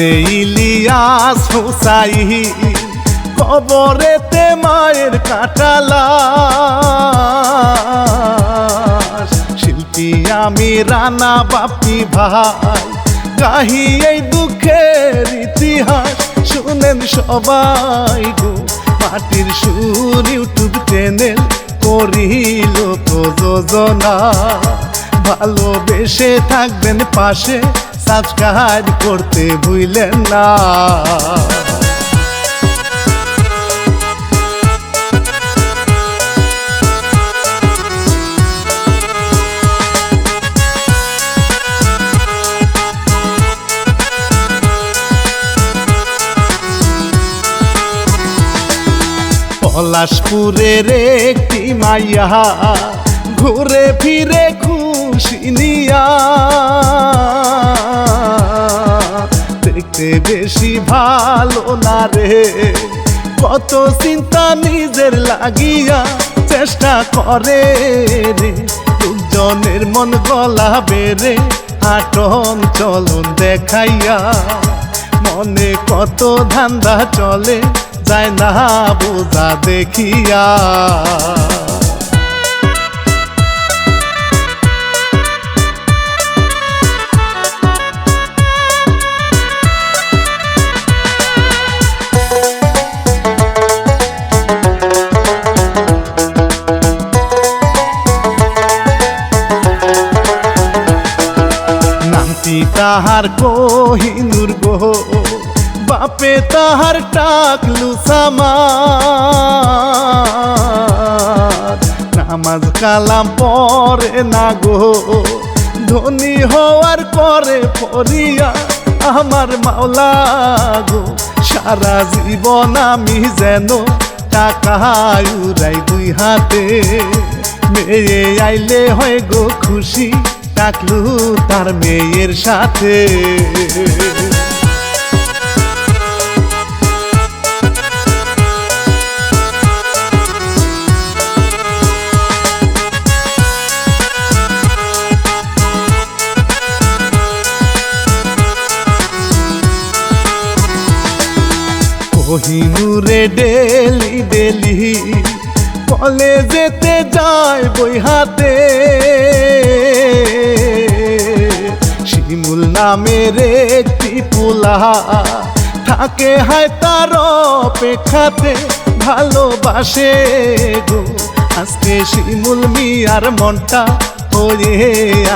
আছে ইলিয়াস হুসাইন, কবরেতে মায়ের কাটালাস। শিল্পী আমি রানা বাপি ভাই, গাহি এই দুঃখের ইতিহাস। শুনেন সবাই গো, মাটির সুর ইউটিউব চ্যানেল করিল প্রযোজনা। ভালোবেসে থাকবেন পাশে, সাবস্ক্রাইব করতে ভুলেন না। পলাশপুরের একটি মাইয়া ঘুরে ফিরে খুশি নিয়া, দেখতে বেশি ভালো না রে, কত চিন্তা নিজের লাগিয়া। চেষ্টা করে রে লোকজনের মন গলা বেড়ে, হাঁটন চলন দেখাইয়া। মনে কত ধান্দা চলে, যায় না বোঝা দেখিয়া। নামটি তাহার কোহিনুর গো, বাপে তাহার টাকলু সামার। নামাজ কালাম পরে না গো, ধনী হওয়ার পরে পড়িয়া আমার মাওলা গো। সারা জীবন আমি যেন টাকা উড়াই দুই হাতে, মেয়ে আইলে হয় গো খুশি, টাকলু তার মেয়ের সাথে। কোহিনুরে ডেলি ডেলি কলেজেতে যায় বই হাতে, শিমুল নামের একটি পোলা থাকে হায় তার অপেক্ষাতে। ভালোবাসে গো আজকে শিমুল মিয়ার মনটা হয়ে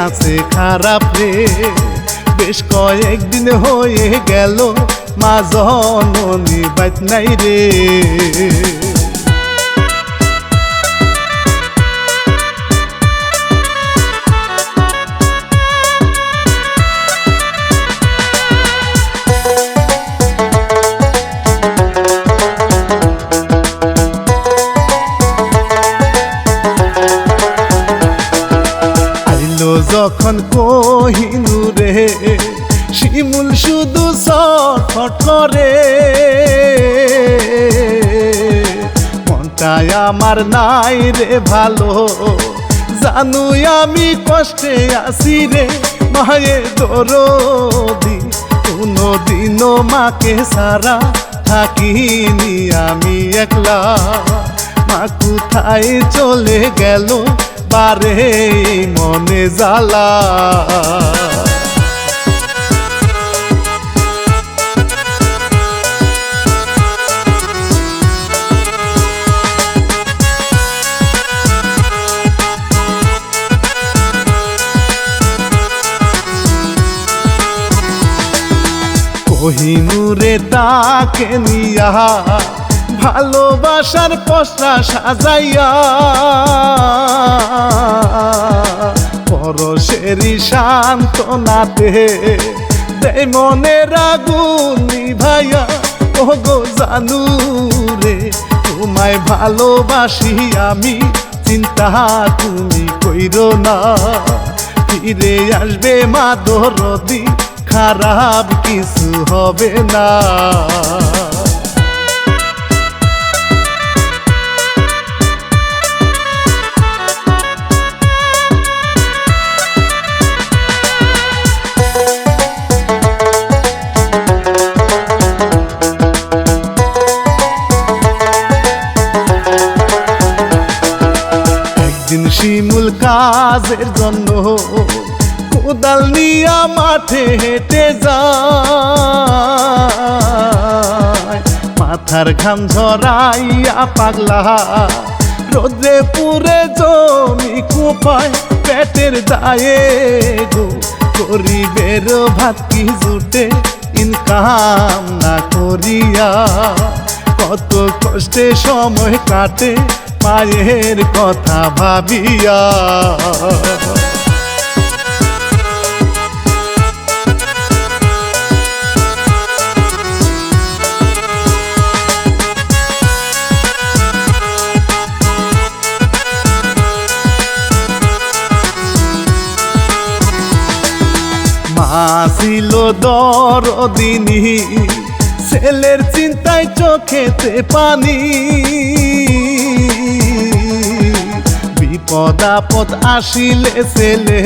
আছে খারাপ রে। বেশ কয়েকদিন হয়ে গেল, মা জননী বাইত নাই রে। আইলো যখন কোহিনুরে, শিমুল শুধু ছটফট করে। মনটাই আমার নাই রে ভালো, জানুই আমি কষ্টে আছি রে। মায়ে দরদি কোনদিনও মাকে সারা থাকিনি আমি একলা। মা কোথায় চলে গেল বারে মনে জ্বালা। কোহিনুরে তাকে নিয়া, ভালোবাসার পোস্টা সাজাইয়া। পরশেরই সান্ত্বনাতে দেয় মনের আগুন নিভাইয়া। ও গো জানু রে, তোমায় ভালোবাসি আমি, চিন্তা তুমি কইরো না। ফিরে আসবে মা দরদি, খারাপ কিছু হবে না। খাবারের জন্য কোদাল নিয়া মাঠে হেঁটে যায়, মাথার ঘাম ঝরাইয়া পাগলা রোদে পুরে জমি কোপায় পেটের দায়ে গো। গরিবের ভাত কি জুটে ইনকাম না করিয়া, কত কষ্টে সময় কাটে মায়ের কথা ভাবিয়া। মা ছিল দরদিনী, ছেলের চিন্তায় চোখেতে পানি, বিপদ আপদ আসিলে ছেলে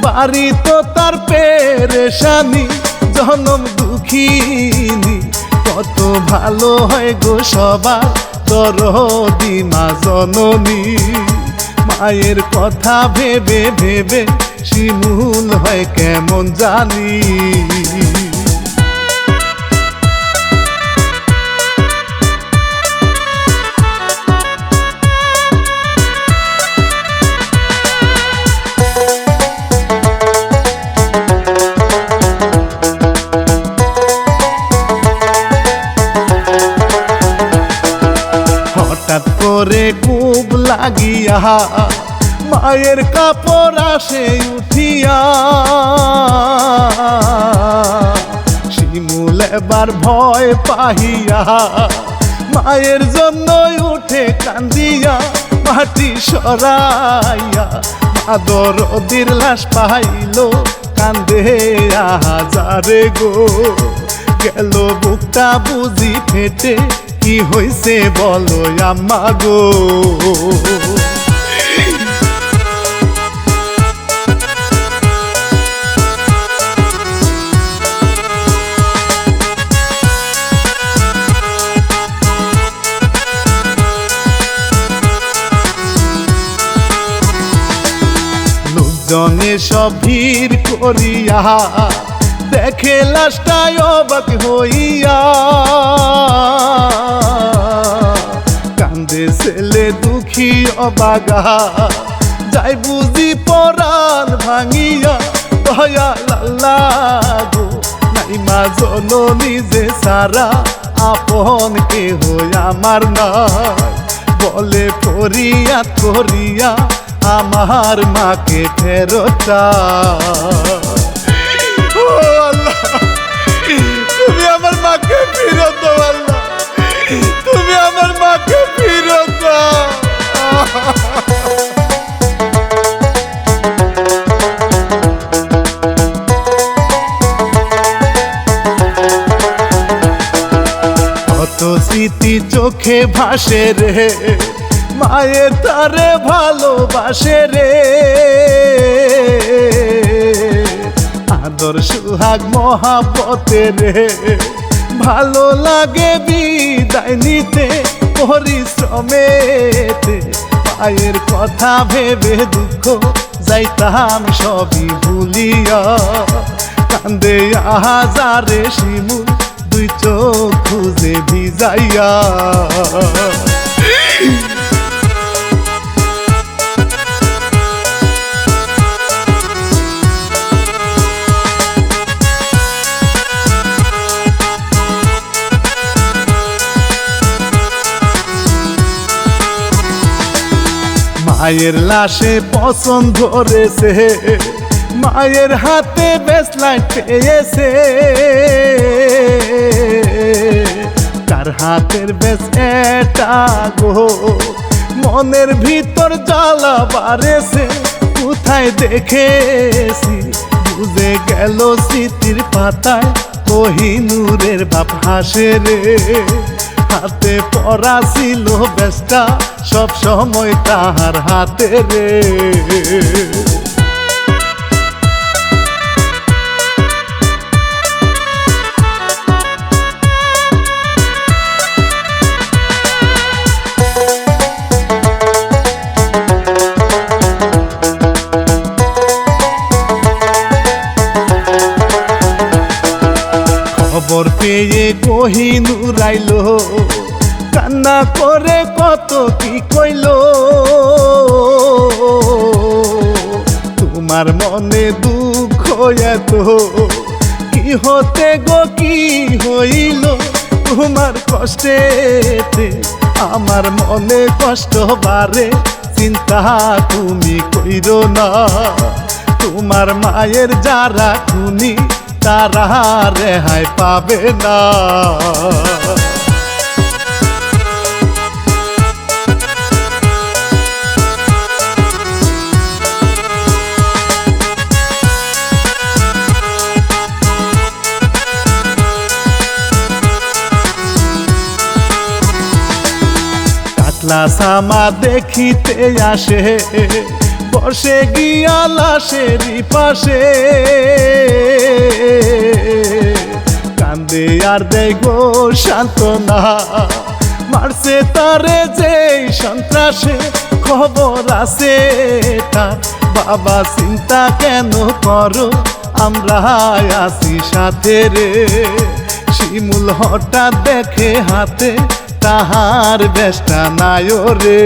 বাড়ি তো তার পেরেশানি। জনম দুঃখিনী কত ভালো হয় গো সবার দরদি মা জননী। মায়ের কথা ভেবে ভেবে শিমুল হয় কেমন জানি। হঠাৎ করে খুব লাগিয়া মায়ের কাপড় আসে উঠিয়া, শিমুল এবার ভয় পাহিয়া মায়ের জন্যই উঠে কান্দিয়া মাটি সরাইয়া। দরদির লাশ পাইল কান্দে হাজারে গো, গেল বুকটা বুঝি ফেটে কি হইছে বলো আম্মা গো। লোকজনে সব ভিড় করিয়া দেখে লাশটায় অবাক হইয়া, কান্দে ছেলে দুঃখী অবাগা যাই বুঝি পরাণ ভাঙিয়া। দয়া লাল্লা গো নাই মা জননী যে সারা আপন কেহ আমার নাই, বলে ফরিয়াদ করিয়া আমার মাকে ফেরত। তুমি আমার মাকে ফিরত দাও আল্লাহ, তুমি আমার মাকে ফিরত দাও। কত স্মৃতি চোখে ভাসে রে, মায়ের তারে ভালোবাসে রে, আদর সুহাগ মহাব্বতে রে। ভালো লাগে বিদায় নিতে পরিশ্রমেতে, মায়ের কথা ভেবে দুঃখ যাইতাম সবই ভুলিয়া। কান্দে হাজারে শিমুল দুই চোখ খুঁজে ভিজাইয়া। মায়ের লাশে পছন্দ ধরেছে, মায়ের হাতে বেসলাইট পেয়েছে, কার হাতের বেশ এটা গো মনের ভিতর জ্বালা বাড়েছে। কোথায় দেখেছি বুঝে গেল স্মৃতির পাতায়, কোহিনূরের বাপ হাসে রে। হাতে পরা ছিল বেশটা সব সময় তাহার হাতে রে। পেয়ে কোহিনূর আইলো, কান্না করে কত কি কইলো। তোমার মনে দুঃখ এত, কি হতে গো কি হইল। তোমার কষ্টেতে আমার মনে কষ্ট বাড়ে, চিন্তা তুমি কইরো না। তোমার মায়ের যারা খুনি, তারা রেহাই পাবে না। কাতলা সামা দেখিতে আসে, বসে গিয়া লাশেরই পাশে। কান্দে আর দেয় গো সান্ত্বনা, মারছে তারে যে সন্ত্রাসে। খবর আছে তার, বাবা চিন্তা কেন করো, আমরা আছি সাথে রে। শিমুল হঠাৎ দেখে হাতে, তাহার বেশটা নাই রে।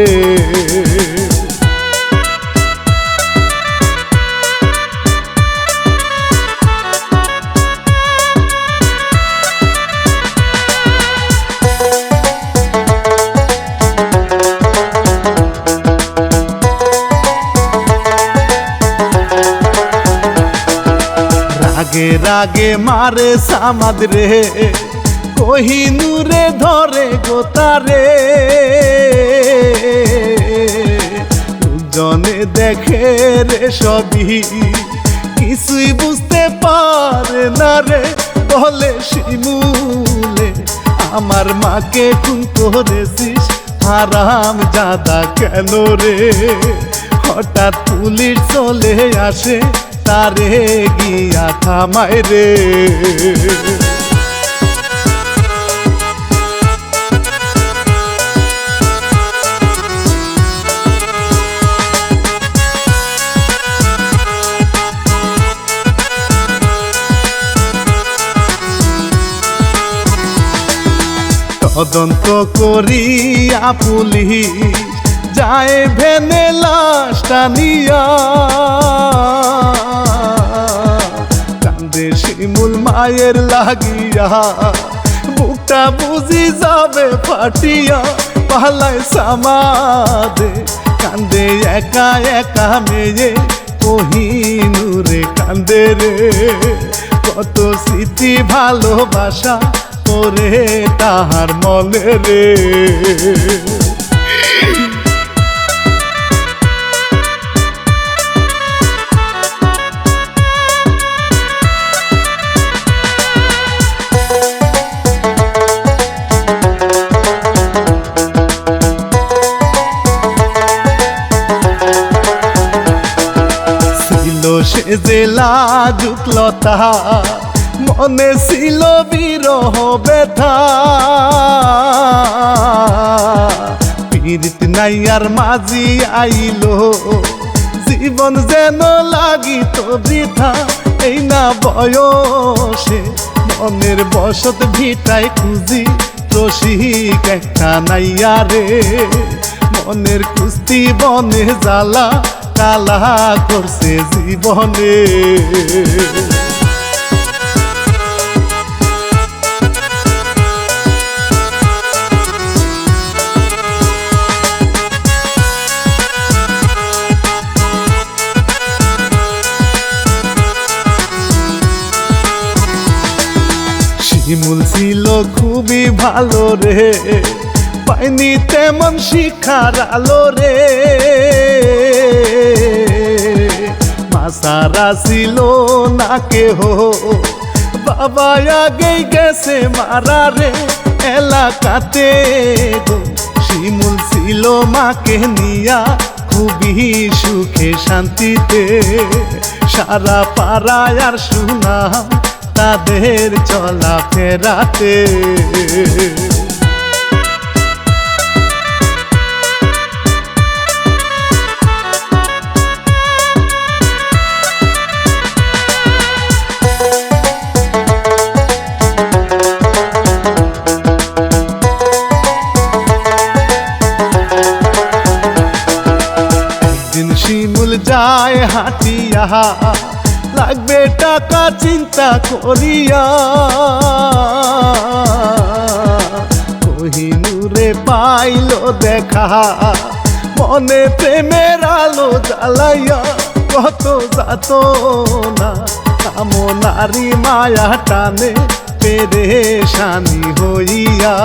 রাগে রাগে মারে সামাদ রে, কোহিনূরে ধরে গোতারে। জনে দেখে রে সবই, কিছুই বুঝতে পারে না রে। বলে শিমুলে আমার মাকে খুন করেছিস, হারাম জাদা কেন রে। হঠাৎ পুলিশ চলে আসে, তারে গিয়া থামায় রে। তদন্ত করিয়া পুলিশ যায় ভেনে লাশটা নিয়া। কান্দে শিমুল মায়ের লাগিয়া, বুকটা বুঝি যাবে ফাটিয়া। পালায় সামাদে, কান্দে একা একা মেয়ে, কোহিনূরে কান্দে রে। কত স্মৃতি ভালোবাসা করে তাহার মনে রে। ছিল সে জেলা যুক্লতা, মনে ছিল বিরহ ব্যথা। পীড়িত নাই আর মাঝি আইলো, জীবন যেন লাগিত বৃথা। এই না বয়সে মনের বসত ভিটায় খুঁজি, রসিক একটা নাইয়া রে। মনের কুস্তি বনে জ্বালা, কালা করছে জীবনে। শিমুল ছিল খুবই ভালো রে, পাইনি তেমন শিখার আলো রে। মাসারা ছিল না কেহ, বাবা আগেই গেছে মারা রে। এলাকাতে গো শিমুল ছিল মাকে নিয়া, খুবই সুখে শান্তিতে। সারা পাড়ায় আর সুনাম তাদের চলা ফেরাতে। খাটিয়া লাগবে টাকা চিন্তা করিয়া কোহিনুরে পাইল দেখা মনে প্রেমের আলো জ্বালাইয়া কত যাত না কামনারি মায়া টানে পেরেশানি হইয়া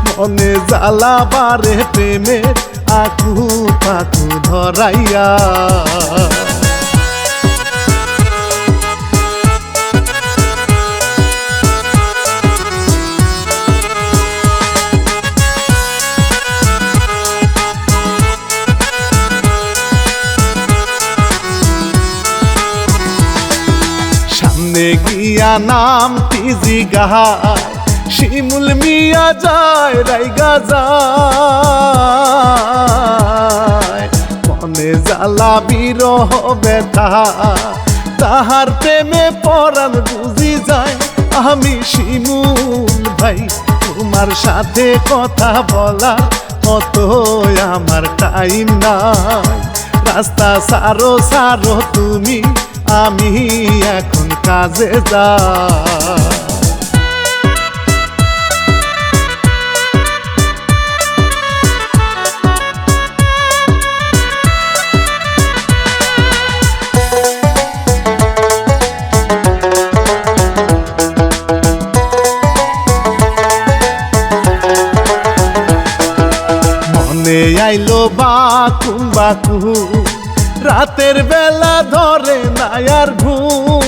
মনে জ্বালা বারে প্রেমের আকু পাকু ধরাইয়া সামনে গিয়া নাম তিজি গাহায় শিমুল মিয়া যায় রাইগা যায় মনে জ্বালা বিরহ ব্যথা তাহার প্রেমে পরাণ বুঝি যায় আমি শিমুল ভাই তোমার সাথে কথা বলা কত আমার টাইম নাই রাস্তা সারো সারো তুমি আমি এখন কাজে যাই মনে আইলো বাকুম বাকু রাতের বেলা ধরে নায়ার ঘুম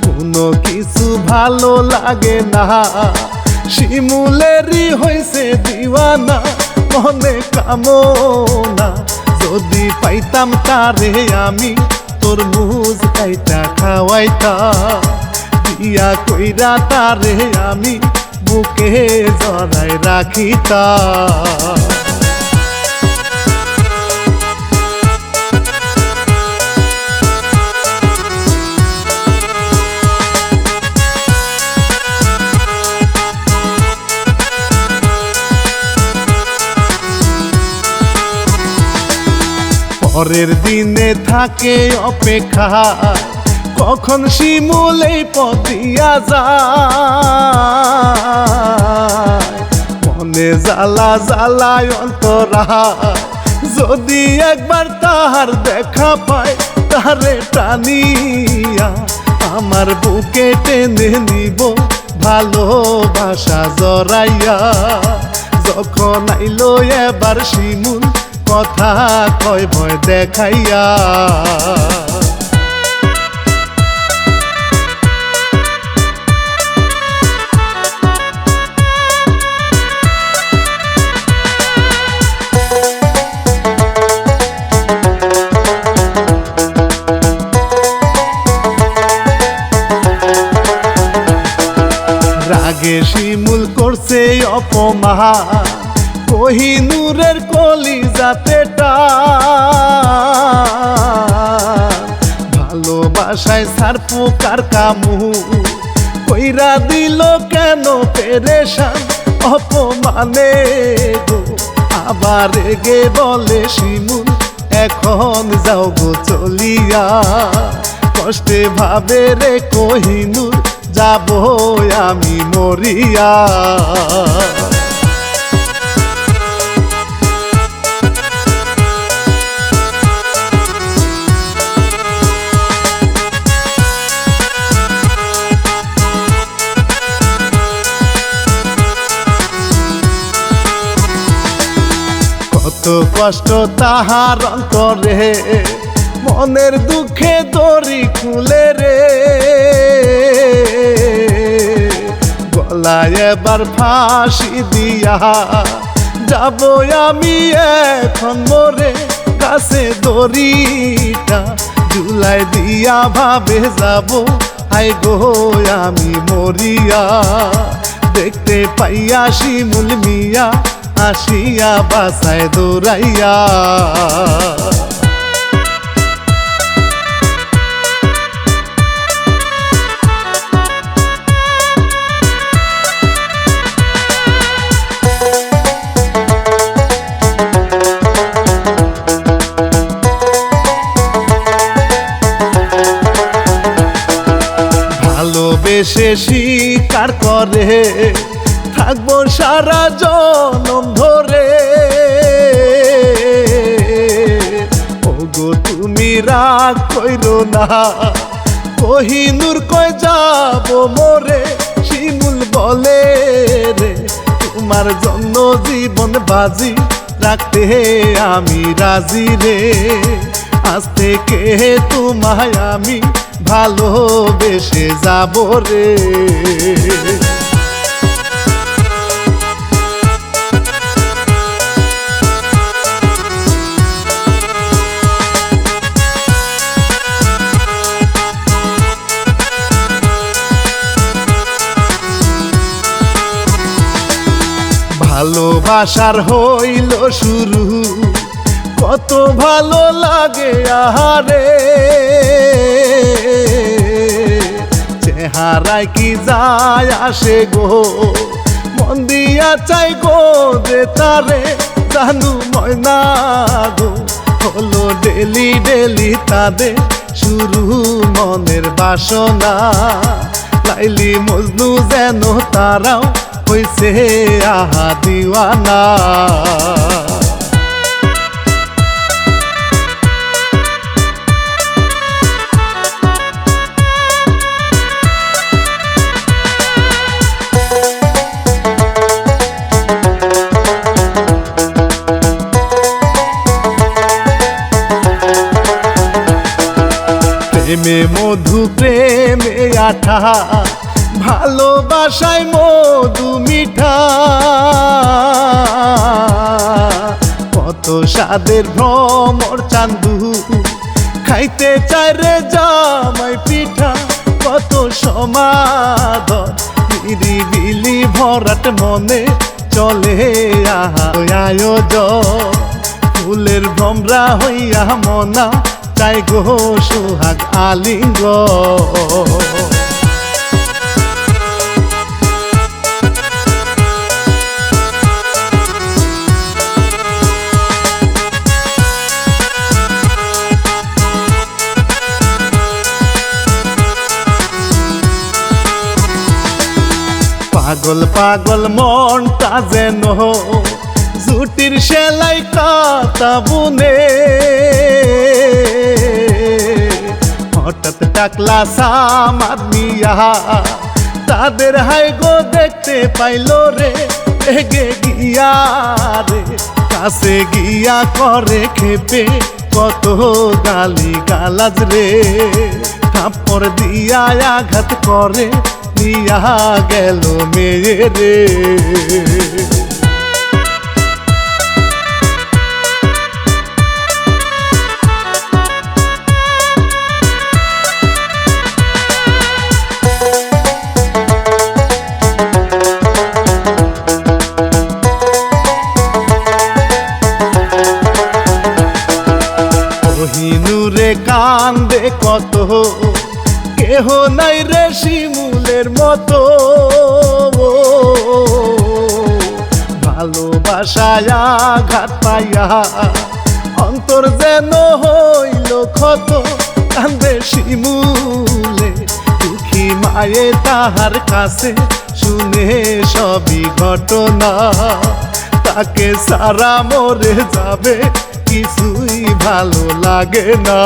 কোনো কিছু ভালো লাগে না শিমুলেরই হইছে দিওয়ানা মনে কামনা যদি পাইতাম তারে আমি তরমুজ কাইটা খাওয়াইতা দিয়া কইরা তারে আমি বুকে জড়াই রাখিতা পরের দিনে থাকে অপেক্ষা কখন শিমুল এই পথ দিয়া যায় মনে জ্বালা জ্বালায় অন্তরা যদি একবার তাহার দেখা পায় তারে টানিয়া আমার বুকে টেনে নিব ভালোবাসা জড়াইয়া যখন আইলো এবার শিমুল কথা কয় ভয় দেখাইয়া রাগে শিমুল করছে অপমান কোহিনুরের কলিজাতে টান ভালোবাসায় সার পোকার কামু কইরা দিল কেন পেরেশান অপমানে গো আবার গে বলে শিমুল এখন যাও গো চলিয়া কষ্টে ভাবে রে কোহিনুর যাবো আমি মরিয়া কত কষ্ট তাহার অন্তরে মনের দুঃখে দড়ি খুলে রে গলায় এবার ফাঁসি দিয়া যাব আমি এখন মরে কাছে দড়িটা ঝুলাই দিয়া ভাবে যাব আই গো আমি মরিয়া দেখতে পাইয়া শিমুল মিয়া আসিয়া বাসায় দৌড়াইয়া ভালোবেসে স্বীকার করে থাকবো সারা জনম ধরে। ওগো তুমি রাগ কইরো না, কোহিনুর কয় যাব মোরে, শিমুল বলে রে তোমার জন্য জীবন বাজি রাখতে আমি রাজি রে। আজ থেকে তোমায় আমি ভালোবেসে যাব রে। ভালোবাসার হইল শুরু, কত ভালো লাগে আহারে, চেহারায় কি যায় আসে গো, মন দিয়া চাই গো যে তারে, জানু ময়না গো হলো ডেলি ডেলি তাদের শুরু মনের বাসনা। লাইলি মজনু যেন তারাও হইছে আহা দিওয়ানা। প্রেমে মধু প্রেমে আঠা, ভালোবাসায় মধু মিঠা, কত স্বাদের ভ্রমর চান্দু খাইতে চায় রে জামাই পিঠা, কত সমাদর নিরিবিলি ভরাট মনে চলে আহা আয়োজন। ফুলের ভ্রমরা হইয়া মনা চাই গো সোহাগ আলিঙ্গ। পাগল পাগল মনটা যেন জুটির সেলাই কাটা বুনে, হঠাৎ ডাকলা সামাদ মিয়া তাদের হাই গো দেখতে পাইলো রে, এগে গিয়া রে কাছে গিয়া করে খেপে কত গালি গালাজ রে, থাপ্পড় দিয়া আঘাত করে নিয়া গেল মেয়ে রে। কোহিনুরে কান্দে কত, কেহ নাই রে শিমুলের মতো, ভালোবাসায় আঘাত পাইয়া অন্তর যেন হইল ক্ষত, কান্দে শিমুলে দুঃখী মায়ে তাহার কাছে শুনে সবই ঘটনা, তাকে সারা মরে যাবে কিছুই ভালো লাগে না।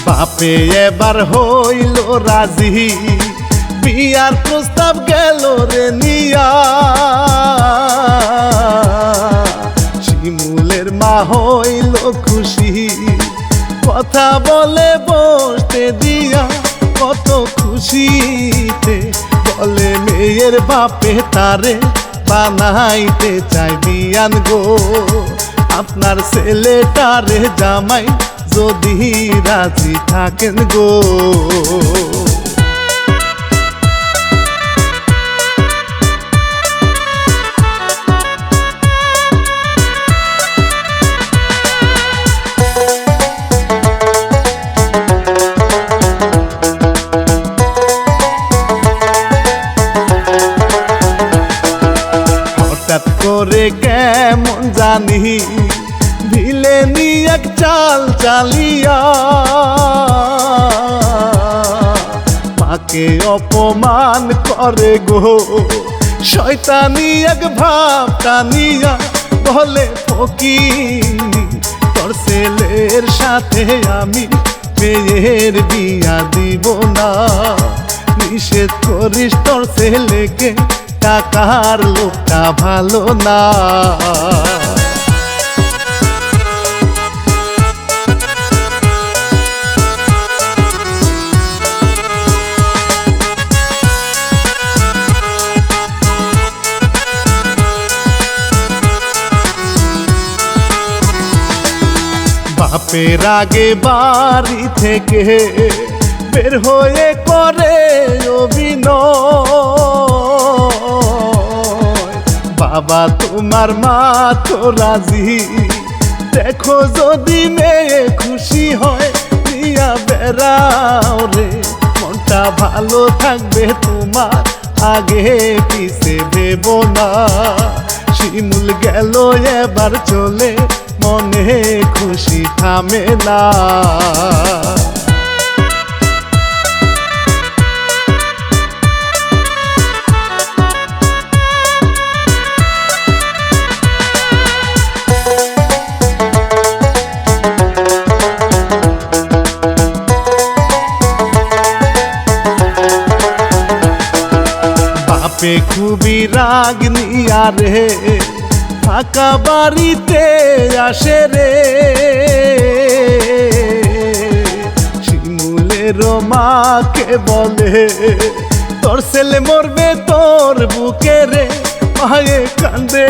বাপে এবার হইল রাজি, বিয়ার প্রস্তাব গেল রে নিয়া, শিমুলের মা হইল খুশি, কথা বলে বসতে দিয়া কত খুশিতে, বলে মেয়ের বাপে তারে বানাইতে চাই বিয়ান গো, আপনার ছেলেটারে জামাই যদি রাজি থাকেন গো। শয়তানি ভিলেনি এক চাল চালিয়া মাকে অপমান করে গো শয়তানি এক ভাব টানিয়া বলে ফকিনি তোর ছেলের সাথে আমি মেয়ের বিয়া দিব না নিষেধ করিস তোর ছেলেকে টাকার লোকটা ভালো না বাপের আগে বাড়ি থেকে বের হয়ে করে অভিনয় বাবা তোমার মা তো রাজি দেখো যদি মেয়ে খুশি হয় নিয়া বেড়াও রে মনটা ভালো থাকবে তোমার আগে পিছে ভেব না শিমুল গেল এবার চলে মনে খুশি থামে না বাপে খুবই রাগ নিয়া রে ফাঁকা বাড়িতে আসে রে শিমুলের মাকে বলে তোর ছেলে মরবে তোর বুকে রে মায়ে কান্দে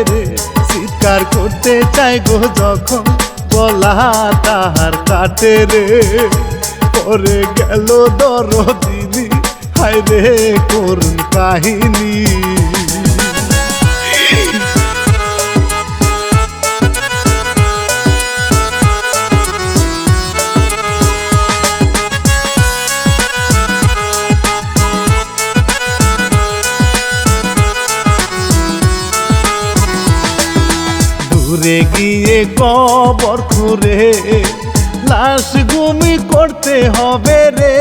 রে চিৎকার করতে চাই গো যখন গলা তাহার কাটে রে পরে গেল দরদিনী হায় রে করুণ কাহিনী দূরে গিয়ে কবর খুঁড়ে লাশ গুমি করতে হবে রে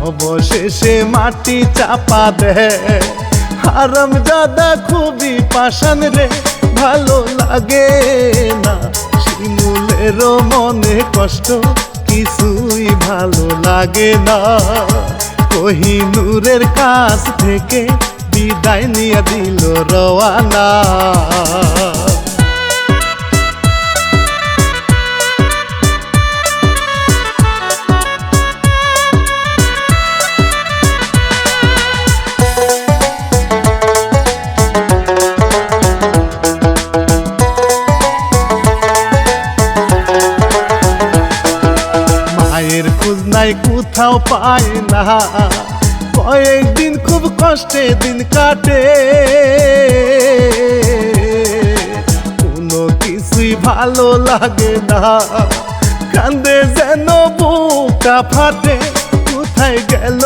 অবশেষে মাটি চাপা দে হারামজাদা খুবই পাষাণ রে ভালো লাগে না শিমুলের মনে কষ্ট কিছুই ভালো লাগে না কোহিনূরের কাছ থেকে বিদায় নিয়ে দিল রওয়ানা মায়ের খোঁজ নাই কোথাও পায় না কয়েকদিন খুব কষ্টে দিন কাটে কোনো কিছুই ভালো লাগে না কান্দে যেন বুকটা ফাটে কোথায় গেল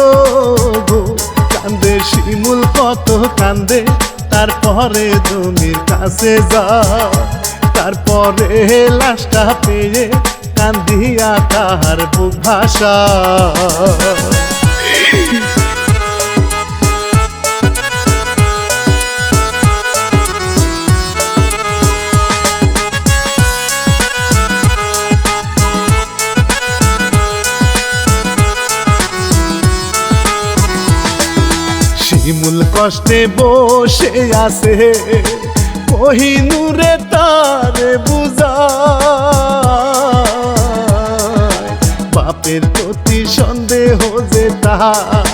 গো কান্দে শিমুল কত কান্দে তারপরে জমির কাছে যা তারপরে লাশটা পেয়ে কান্দিয়া তাহার বুক ভাষা শিমুল কষ্টে বসে আছে কোহিনূরে তারে বুঝায় বাপের প্রতি সন্দেহ যে তাহার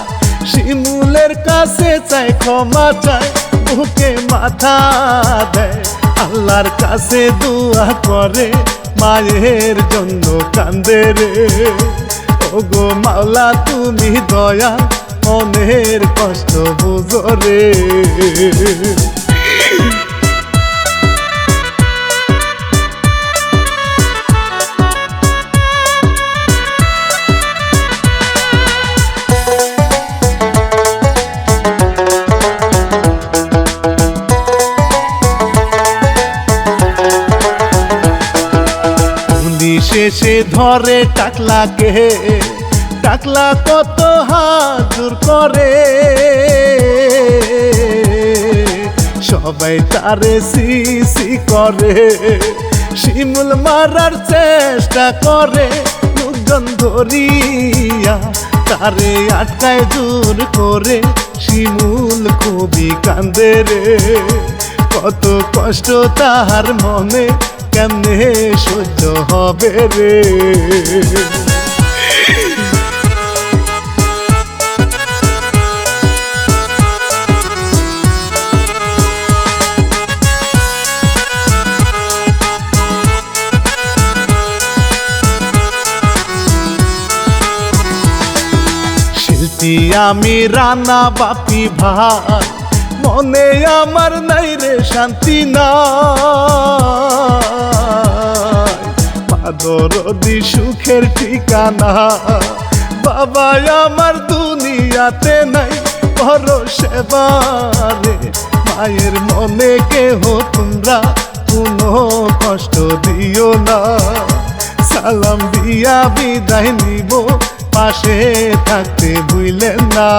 শিমুলের কাছে চাই ক্ষমা চায় বুকে মাথা দেয় আল্লাহর কাছে দোয়া করে মায়ের জন্য কান্দে রে ওগো মাওলা তুমি দয়া মনের কষ্ট বুঝো রে শেষে ধরে টাকলাকে, টাকলা কত হাজুর করে, সবাই তারে সিসি করে, শিমুল মারার চেষ্টা করে, লোকজন ধরিয়া তারে আটকায় জোর করে, শিমুল খুবই কান্দে রে, কত কষ্ট তাহার মনে কেমনে সহ্য হবে রে। শিল্পী আমি রানা বাপি ভাই, মনে আমার নাই রে শান্তি নাই, দরদি সুখের ঠিকানা, বাবা আমার দুনিয়াতে নাই, করো সেবারে মায়ের মনে কেহ তোমরা কোনো কষ্ট দিও না, সালাম দিয়া বিদায় নিব, পাশে থাকতে ভুলেন না।